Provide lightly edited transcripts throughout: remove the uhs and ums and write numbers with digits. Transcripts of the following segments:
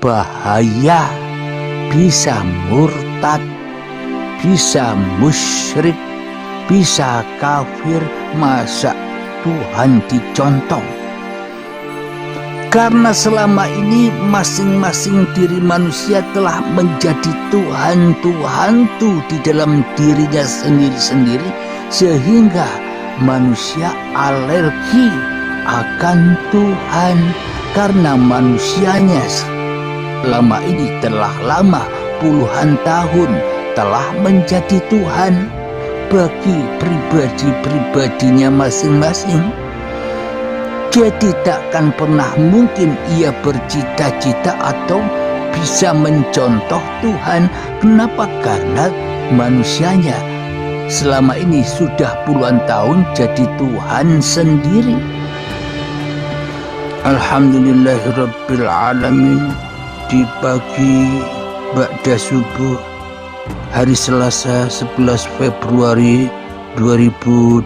bahaya, bisa murtad, bisa musyrik, bisa kafir. Masa Tuhan dicontoh? Karena selama ini masing-masing diri manusia telah menjadi Tuhan-Tuhantu di dalam dirinya sendiri-sendiri, sehingga manusia alergi akan Tuhan. Karena manusianya selama ini telah lama, puluhan tahun telah menjadi Tuhan bagi pribadi-pribadinya masing-masing. Jadi takkan pernah mungkin ia bercita-cita atau bisa mencontoh Tuhan. Kenapa? Karena manusianya selama ini sudah puluhan tahun jadi Tuhan sendiri. Alhamdulillahirabbil alamin. Di pagi ba'da subuh hari Selasa 11 Februari 2025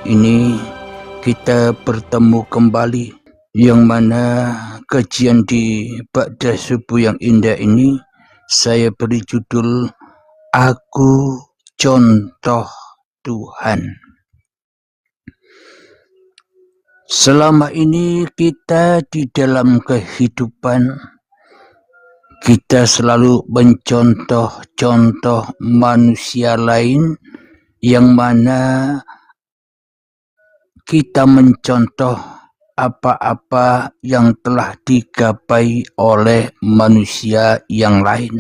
ini kita bertemu kembali, yang mana kajian di ba'da subuh yang indah ini saya beri judul Aku Contoh Tuhan. Selama ini kita di dalam kehidupan, kita selalu mencontoh-contoh manusia lain, yang mana kita mencontoh apa-apa yang telah digapai oleh manusia yang lain.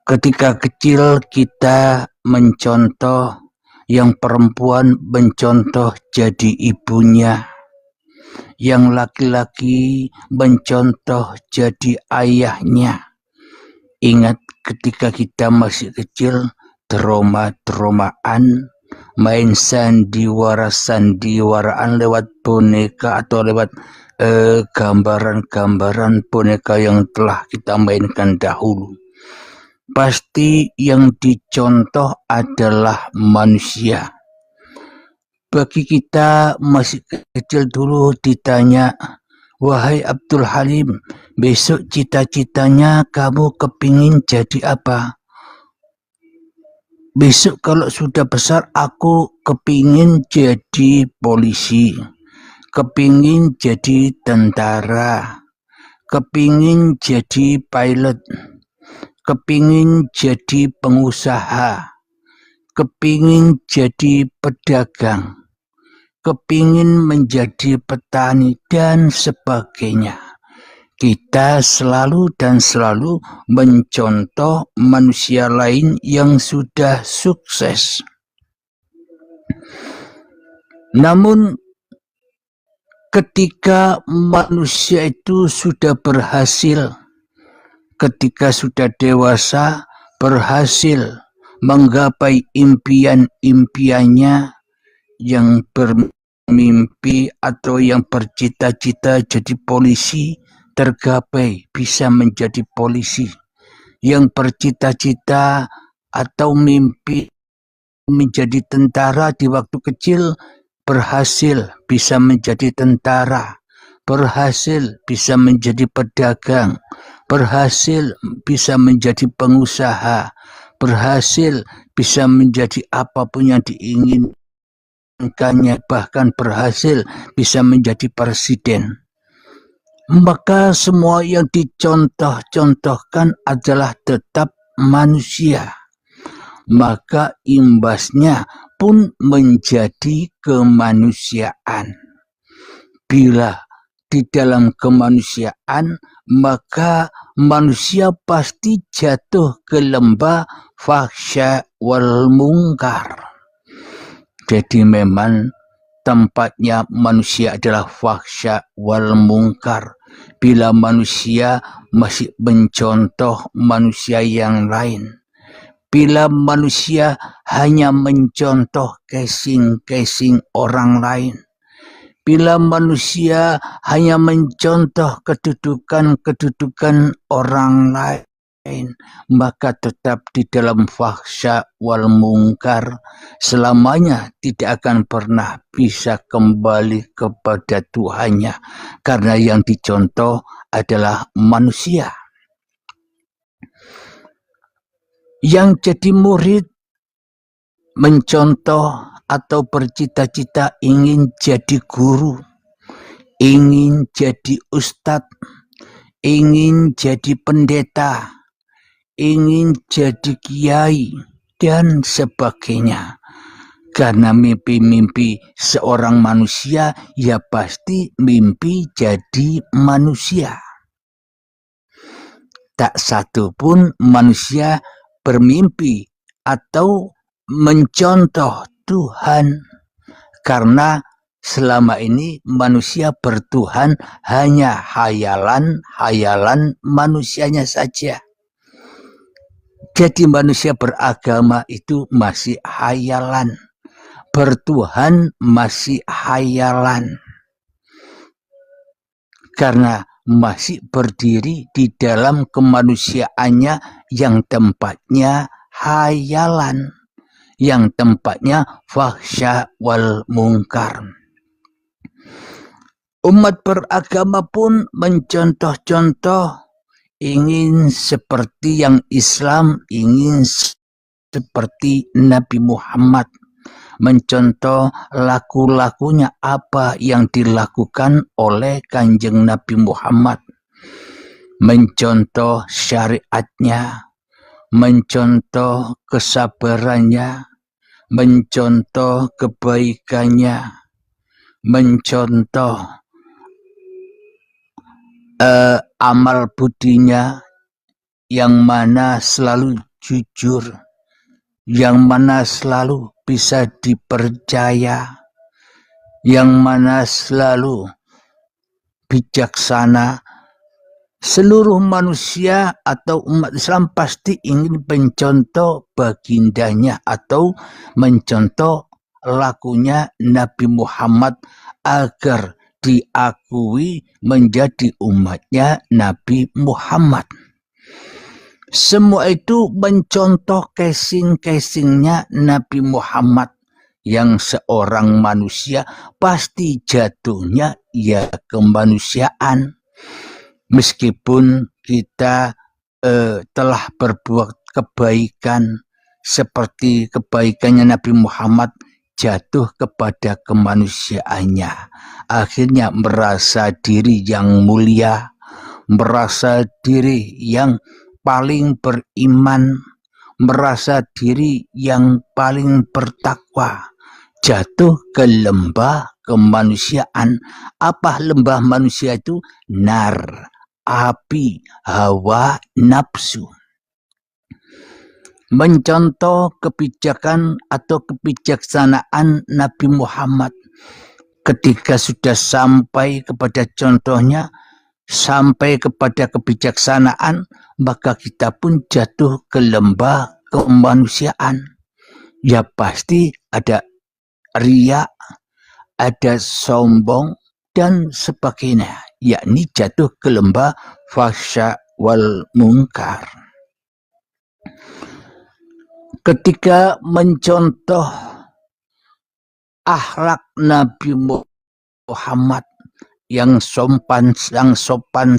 Ketika kecil kita mencontoh, yang perempuan mencontoh jadi ibunya, yang laki-laki mencontoh jadi ayahnya. Ingat ketika kita masih kecil, trauma-traumaan, main sandiwaraan lewat boneka atau lewat gambaran-gambaran boneka yang telah kita mainkan dahulu. Pasti yang dicontoh adalah manusia. Bagi kita masih kecil dulu ditanya, wahai Abdul Halim, besok cita-citanya kamu kepingin jadi apa? Besok kalau sudah besar aku kepingin jadi polisi, kepingin jadi tentara, kepingin jadi pilot, kepingin jadi pengusaha, kepingin jadi pedagang, kepingin menjadi petani, dan sebagainya. Kita selalu mencontoh manusia lain yang sudah sukses. Namun ketika manusia itu sudah berhasil, ketika sudah dewasa, berhasil menggapai impian-impiannya, yang bermimpi atau yang bercita-cita jadi polisi, tergapai bisa menjadi polisi. Yang bercita-cita atau mimpi menjadi tentara di waktu kecil, berhasil bisa menjadi tentara, berhasil bisa menjadi pedagang, berhasil bisa menjadi pengusaha, berhasil bisa menjadi apapun yang diinginkannya, bahkan berhasil bisa menjadi presiden. Maka semua yang dicontoh-contohkan adalah tetap manusia. Maka imbasnya pun menjadi kemanusiaan. Bila di dalam kemanusiaan, maka manusia pasti jatuh ke lembah fahsya wal mungkar. Jadi memang tempatnya manusia adalah fahsya wal mungkar. Bila manusia masih mencontoh manusia yang lain, bila manusia hanya mencontoh casing-casing orang lain, bila manusia hanya mencontoh kedudukan-kedudukan orang lain, maka tetap di dalam fahsya wal mungkar, selamanya tidak akan pernah bisa kembali kepada Tuhannya, karena yang dicontoh adalah manusia. Yang jadi murid mencontoh atau bercita-cita ingin jadi guru, ingin jadi ustadz, ingin jadi pendeta, ingin jadi kiai, dan sebagainya. Karena mimpi-mimpi seorang manusia, ya pasti mimpi jadi manusia. Tak satu pun manusia bermimpi atau mencontoh Tuhan, karena selama ini manusia bertuhan hanya hayalan manusianya saja. Jadi manusia beragama itu masih hayalan, bertuhan masih hayalan, karena masih berdiri di dalam kemanusiaannya yang tempatnya hayalan, yang tempatnya fahsya wal mungkar. Umat beragama pun mencontoh-contoh, ingin seperti yang Islam, ingin seperti Nabi Muhammad, mencontoh laku-lakunya apa yang dilakukan oleh Kanjeng Nabi Muhammad, mencontoh syariatnya, mencontoh kesabarannya, mencontoh kebaikannya, mencontoh amal budinya yang mana selalu jujur, yang mana selalu bisa dipercaya, yang mana selalu bijaksana. Seluruh manusia atau umat Islam pasti ingin mencontoh bagindanya atau mencontoh lakunya Nabi Muhammad agar diakui menjadi umatnya Nabi Muhammad. Semua itu mencontoh casing-casingnya Nabi Muhammad, yang seorang manusia pasti jatuhnya ya kemanusiaan. Meskipun kita telah berbuat kebaikan seperti kebaikannya Nabi Muhammad, jatuh kepada kemanusiaannya. Akhirnya merasa diri yang mulia, merasa diri yang paling beriman, merasa diri yang paling bertakwa, jatuh ke lembah kemanusiaan. Apa lembah manusia itu? Nar, api, hawa, nafsu. Mencontoh kebijakan atau kebijaksanaan Nabi Muhammad, ketika sudah sampai kepada contohnya, sampai kepada kebijaksanaan, maka kita pun jatuh ke lembah kemanusiaan. Ya pasti ada riya, ada sombong, dan sebagainya, yakni jatuh ke lembah fahsya wal mungkar. Ketika mencontoh akhlak Nabi Muhammad yang sopan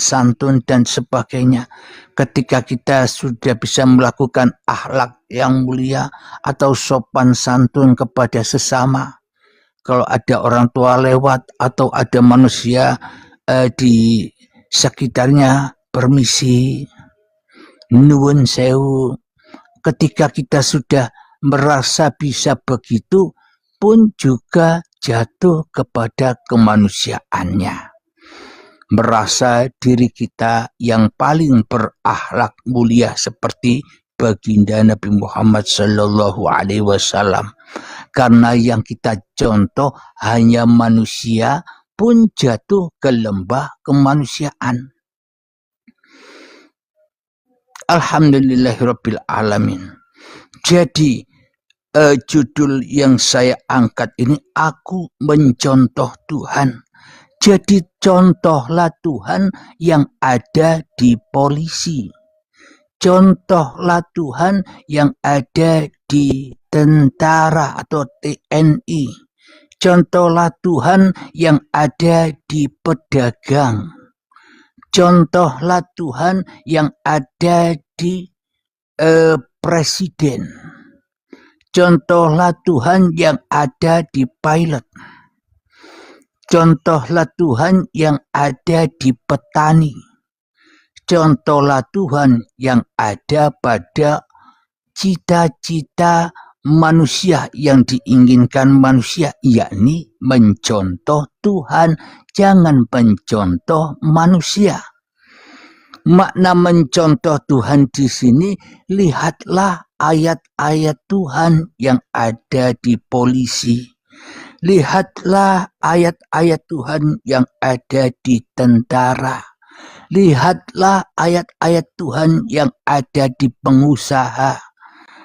santun dan sebagainya, ketika kita sudah bisa melakukan akhlak yang mulia atau sopan santun kepada sesama, kalau ada orang tua lewat atau ada manusia di sekitarnya, permisi, nuwun sewu. Ketika kita sudah merasa bisa begitu, pun juga jatuh kepada kemanusiaannya. Merasa diri kita yang paling berakhlak mulia seperti baginda Nabi Muhammad Sallallahu Alaihi Wasallam. Karena yang kita contoh hanya manusia, pun jatuh ke lembah kemanusiaan. Alhamdulillahirabbil alamin. Jadi judul yang saya angkat ini, aku mencontoh Tuhan. Jadi contohlah Tuhan yang ada di polisi, contohlah Tuhan yang ada di tentara atau TNI. Contohlah Tuhan yang ada di pedagang. Contohlah Tuhan yang ada di presiden. Contohlah Tuhan yang ada di pilot. Contohlah Tuhan yang ada di petani. Contohlah Tuhan yang ada pada cita-cita manusia yang diinginkan manusia, yakni mencontoh Tuhan, jangan mencontoh manusia. Makna mencontoh Tuhan di sini, lihatlah ayat-ayat Tuhan yang ada di polisi. Lihatlah ayat-ayat Tuhan yang ada di tentara. Lihatlah ayat-ayat Tuhan yang ada di pengusaha.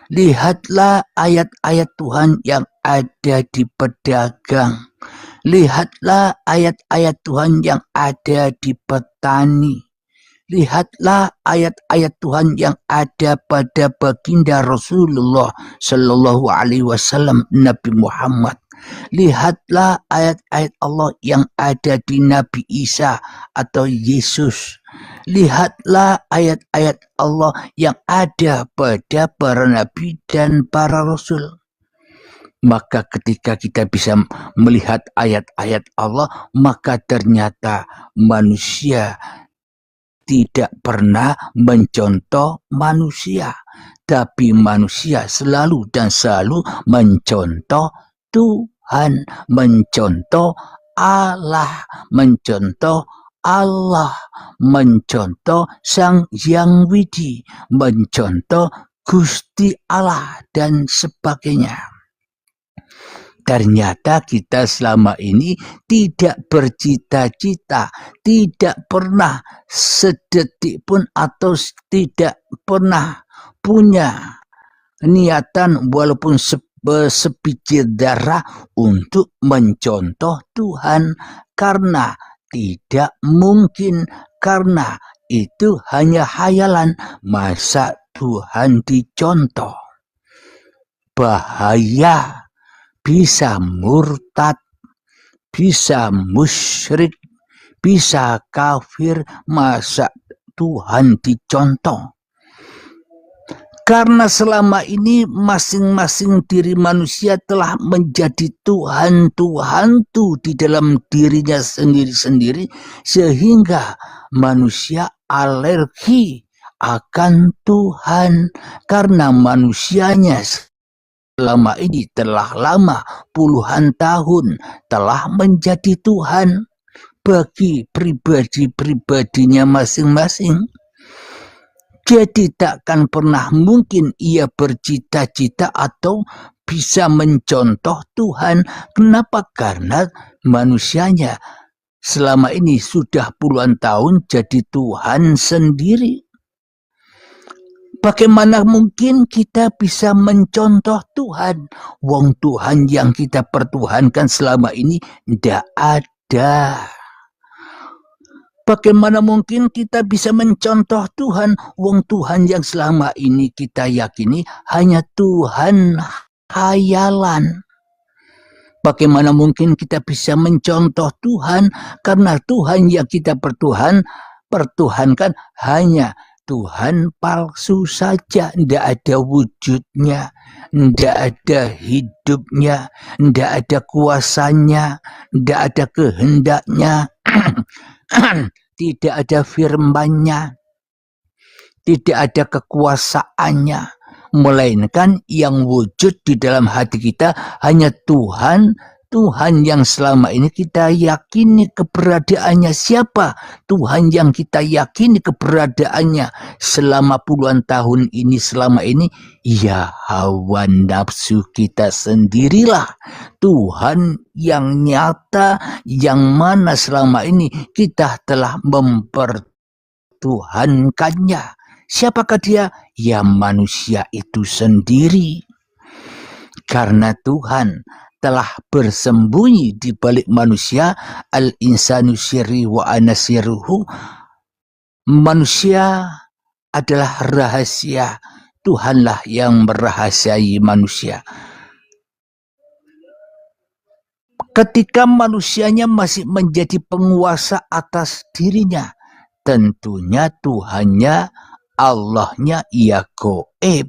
Lihatlah ayat-ayat Tuhan yang ada di pedagang. Lihatlah ayat-ayat Tuhan yang ada di petani. Lihatlah ayat-ayat Tuhan yang ada pada baginda Rasulullah Sallallahu Alaihi Wasallam, Nabi Muhammad. Lihatlah ayat-ayat Allah yang ada di Nabi Isa atau Yesus. Lihatlah ayat-ayat Allah yang ada pada para nabi dan para rasul. Maka ketika kita bisa melihat ayat-ayat Allah, maka ternyata manusia tidak pernah mencontoh manusia, tapi manusia selalu dan selalu mencontoh Tuhan, mencontoh Allah, mencontoh Allah, mencontoh Sang Hyang Widi, mencontoh Gusti Allah dan sebagainya. Ternyata kita selama ini tidak bercita-cita, tidak pernah sedetik pun atau tidak pernah punya niatan walaupun sebiji darah untuk mencontoh Tuhan, karena tidak mungkin, karena itu hanya khayalan. Masa Tuhan dicontoh? Bahaya. Bisa murtad, bisa musyrik, bisa kafir, masa Tuhan dicontoh? Karena selama ini masing-masing diri manusia telah menjadi Tuhan-Tuhan di dalam dirinya sendiri-sendiri, sehingga manusia alergi akan Tuhan, karena manusianya selama ini telah lama, puluhan tahun, telah menjadi Tuhan bagi pribadi-pribadinya masing-masing. Jadi takkan pernah mungkin ia bercita-cita atau bisa mencontoh Tuhan. Kenapa? Karena manusianya selama ini sudah puluhan tahun jadi Tuhan sendiri. Bagaimana mungkin kita bisa mencontoh Tuhan? Wong Tuhan yang kita pertuhankan selama ini tidak ada. Bagaimana mungkin kita bisa mencontoh Tuhan? Wong Tuhan yang selama ini kita yakini hanya Tuhan khayalan. Bagaimana mungkin kita bisa mencontoh Tuhan? Karena Tuhan yang kita pertuhankan hanya Tuhan palsu saja, tidak ada wujudnya, tidak ada hidupnya, tidak ada kuasanya, tidak ada kehendaknya, tidak ada firman-Nya, tidak ada kekuasaannya, melainkan yang wujud di dalam hati kita hanya Tuhan. Tuhan yang selama ini kita yakini keberadaannya. Siapa Tuhan yang kita yakini keberadaannya selama puluhan tahun ini, selama ini? Ya, hawa nafsu kita sendirilah Tuhan yang nyata, yang mana selama ini kita telah mempertuhankannya. Siapakah dia? Ya, manusia itu sendiri. Karena Tuhan telah bersembunyi di balik manusia, al-insanu syirri wa ana sirruhu. Manusia adalah rahasia. Tuhanlah yang merahasiai manusia. Ketika manusianya masih menjadi penguasa atas dirinya, tentunya Tuhannya, Allahnya ia goib.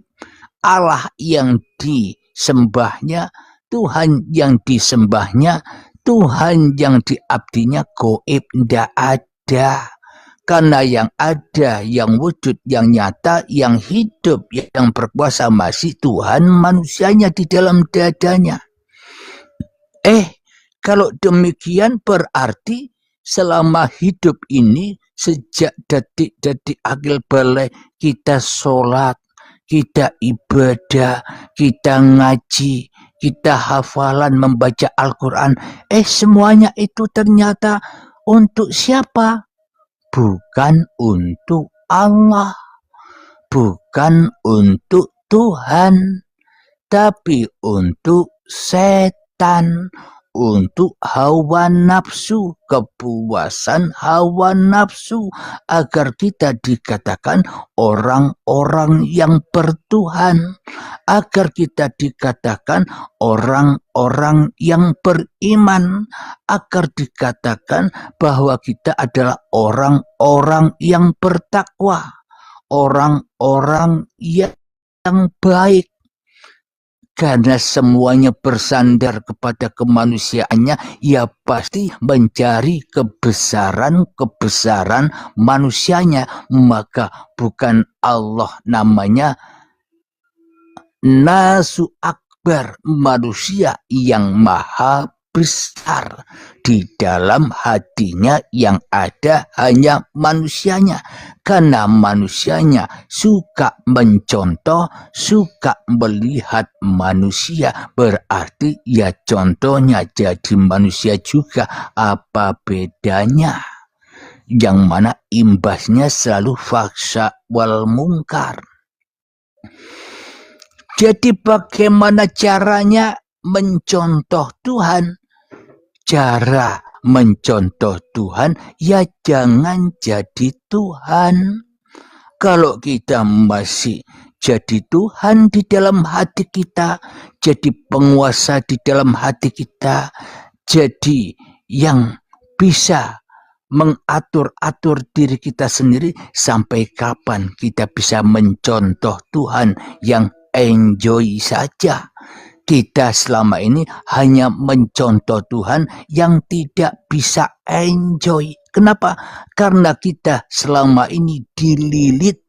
Allah yang disembahnya, Tuhan yang disembahnya, Tuhan yang diabdinya goib, tidak ada. Karena yang ada, yang wujud, yang nyata, yang hidup, yang berkuasa masih Tuhan manusianya di dalam dadanya. Kalau demikian berarti selama hidup ini, sejak detik-detik akil balik kita sholat, kita ibadah, kita ngaji, kita hafalan membaca Al-Quran. Semuanya itu ternyata untuk siapa? Bukan untuk Allah, bukan untuk Tuhan, tapi untuk setan, untuk hawa nafsu, kepuasan hawa nafsu, agar kita dikatakan orang-orang yang bertuhan, agar kita dikatakan orang-orang yang beriman, agar dikatakan bahwa kita adalah orang-orang yang bertakwa, orang-orang yang baik. Karena semuanya bersandar kepada kemanusiaannya, ia pasti mencari kebesaran manusianya. Maka bukan Allah namanya Nasu Akbar, manusia yang maha besar. Di dalam hatinya yang ada hanya manusianya. Karena manusianya suka mencontoh, suka melihat manusia, berarti ya contohnya jadi manusia juga. Apa bedanya? Yang mana imbasnya selalu fahsya wal mungkar. Jadi bagaimana caranya mencontoh Tuhan? Cara mencontoh Tuhan, ya jangan jadi Tuhan. Kalau kita masih jadi Tuhan di dalam hati kita, jadi penguasa di dalam hati kita, jadi yang bisa mengatur-atur diri kita sendiri, sampai kapan kita bisa mencontoh Tuhan yang enjoy saja? Kita selama ini hanya mencontoh Tuhan yang tidak bisa enjoy. Kenapa? Karena kita selama ini dililit,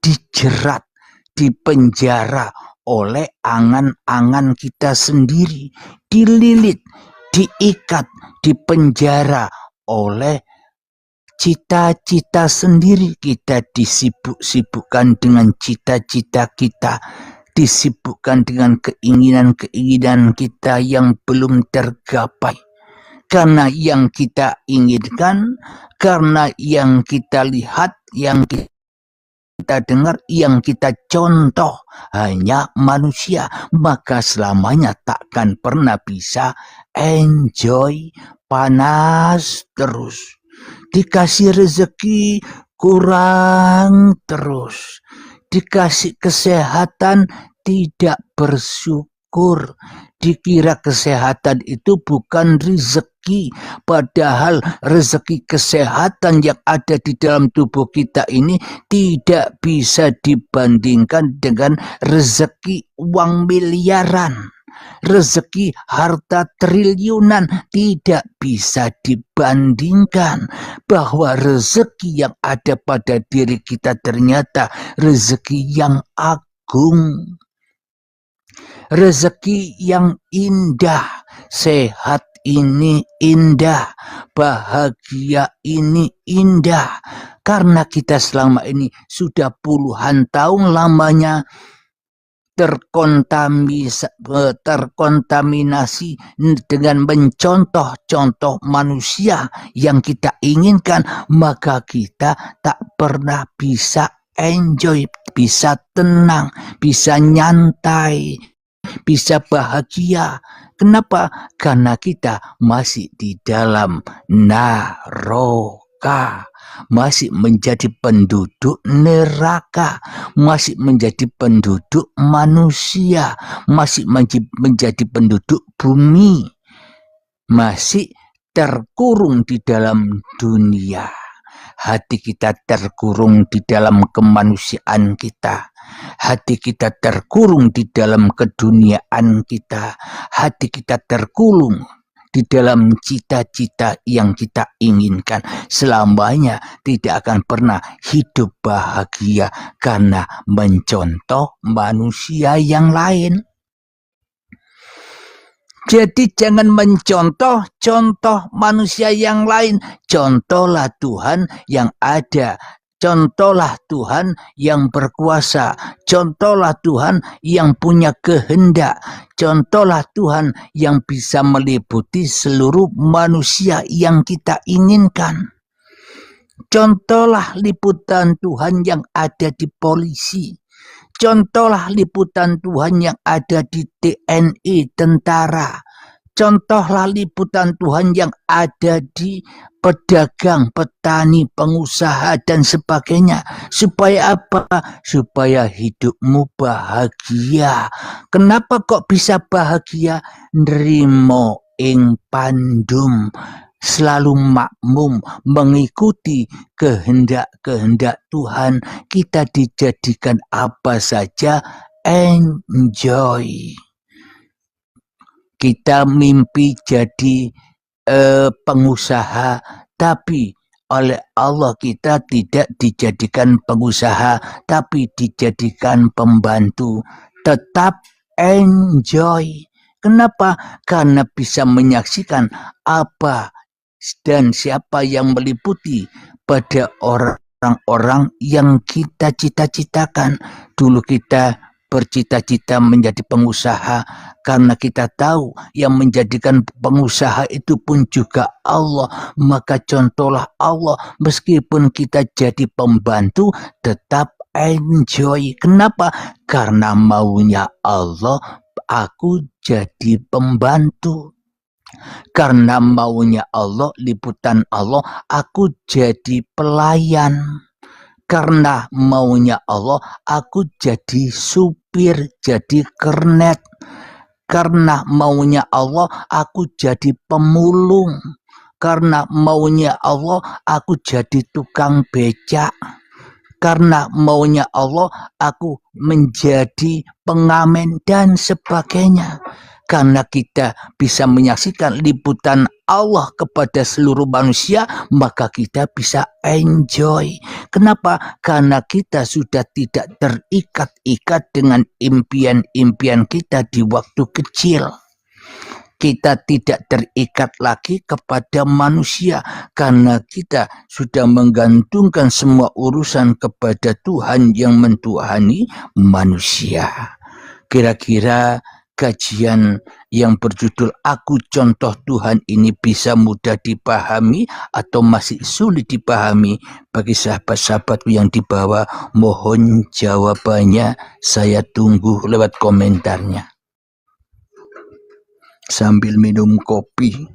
dijerat, dipenjara oleh angan-angan kita sendiri. Dililit, diikat, dipenjara oleh cita-cita sendiri. Kita disibuk-sibukkan dengan cita-cita kita, disibukkan dengan keinginan-keinginan kita yang belum tergapai. Karena yang kita inginkan, karena yang kita lihat, yang kita dengar, yang kita contoh hanya manusia, maka selamanya takkan pernah bisa enjoy, panas terus. Dikasih rezeki kurang terus. Dikasih kesehatan tidak bersyukur. Dikira kesehatan itu bukan rezeki, padahal rezeki kesehatan yang ada di dalam tubuh kita ini tidak bisa dibandingkan dengan rezeki uang miliaran. Rezeki harta triliunan tidak bisa dibandingkan. Bahwa rezeki yang ada pada diri kita ternyata rezeki yang agung, rezeki yang indah. Sehat ini indah, bahagia ini indah. Karena kita selama ini sudah puluhan tahun lamanya terkontaminasi dengan mencontoh-contoh manusia yang kita inginkan, maka kita tak pernah bisa enjoy, bisa tenang, bisa nyantai, bisa bahagia. Kenapa? Karena kita masih di dalam naroka. masih menjadi penduduk neraka, masih menjadi penduduk manusia, masih menjadi penduduk bumi, masih terkurung di dalam dunia. Hati kita terkurung di dalam kemanusiaan kita. Hati kita terkurung di dalam keduniaan kita. Hati kita terkurung di dalam cita-cita yang kita inginkan. Selamanya tidak akan pernah hidup bahagia karena mencontoh manusia yang lain. Jadi jangan mencontoh manusia yang lain. Contohlah Tuhan yang ada. Contohlah Tuhan yang berkuasa. Contohlah Tuhan yang punya kehendak. Contohlah Tuhan yang bisa meliputi seluruh manusia yang kita inginkan. Contohlah liputan Tuhan yang ada di polisi. Contohlah liputan Tuhan yang ada di TNI, tentara. Contohlah liputan Tuhan yang ada di pedagang, petani, pengusaha, dan sebagainya. Supaya apa? Supaya hidupmu bahagia. Kenapa kok bisa bahagia? Nrimo ing pandum. Selalu makmum, mengikuti kehendak-kehendak Tuhan. Kita dijadikan apa saja, enjoy. Kita mimpi jadi pengusaha, tapi oleh Allah kita tidak dijadikan pengusaha, tapi dijadikan pembantu. Tetap enjoy. Kenapa? Karena bisa menyaksikan apa dan siapa yang meliputi pada orang-orang yang kita cita-citakan. Dulu kita bercita-cita menjadi pengusaha karena kita tahu yang menjadikan pengusaha itu pun juga Allah. Maka contohlah Allah, meskipun kita jadi pembantu tetap enjoy. Kenapa? Karena maunya Allah aku jadi pembantu. Karena maunya Allah, liputan Allah, aku jadi pelayan. Karena maunya Allah, aku jadi supir, jadi kernet. Karena maunya Allah, aku jadi pemulung. Karena maunya Allah, aku jadi tukang becak. Karena maunya Allah, aku menjadi pengamen dan sebagainya. Karena kita bisa menyaksikan liputan Allah kepada seluruh manusia, maka kita bisa enjoy. Kenapa? Karena kita sudah tidak terikat-ikat dengan impian-impian kita di waktu kecil. Kita tidak terikat lagi kepada manusia karena kita sudah menggantungkan semua urusan kepada Tuhan yang mentuhani manusia. Kira-kira kajian yang berjudul Aku Contoh Tuhan ini bisa mudah dipahami atau masih sulit dipahami bagi sahabat-sahabatku yang di bawah? Mohon jawabannya, saya tunggu lewat komentarnya. Sambil minum kopi.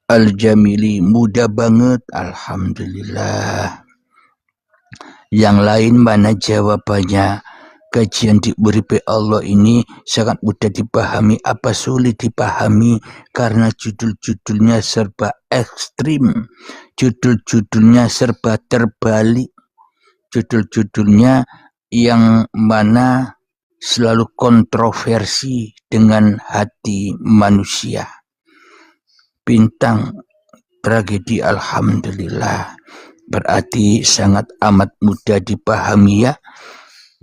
Al-Jamili, mudah banget, alhamdulillah. Yang lain mana jawabannya? Kajian diberi Allah ini sangat mudah dipahami, apa sulit dipahami? Karena judul-judulnya serba ekstrim, judul-judulnya serba terbalik, judul-judulnya yang mana selalu kontroversi dengan hati manusia. Bintang tragedi, alhamdulillah, berarti sangat amat mudah dipahami ya.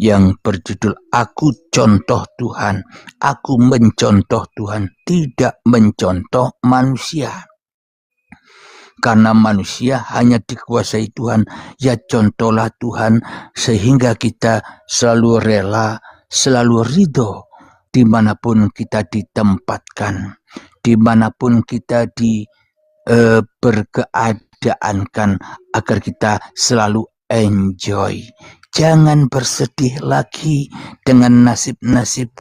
Yang berjudul Aku Contoh Tuhan, aku mencontoh Tuhan, tidak mencontoh manusia. Karena manusia hanya dikuasai Tuhan, ya contohlah Tuhan sehingga kita selalu rela, selalu ridho dimanapun kita ditempatkan, dimanapun kita berkeadaan, keadaankan agar kita selalu enjoy. Jangan bersedih lagi dengan nasib-nasib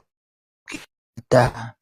kita.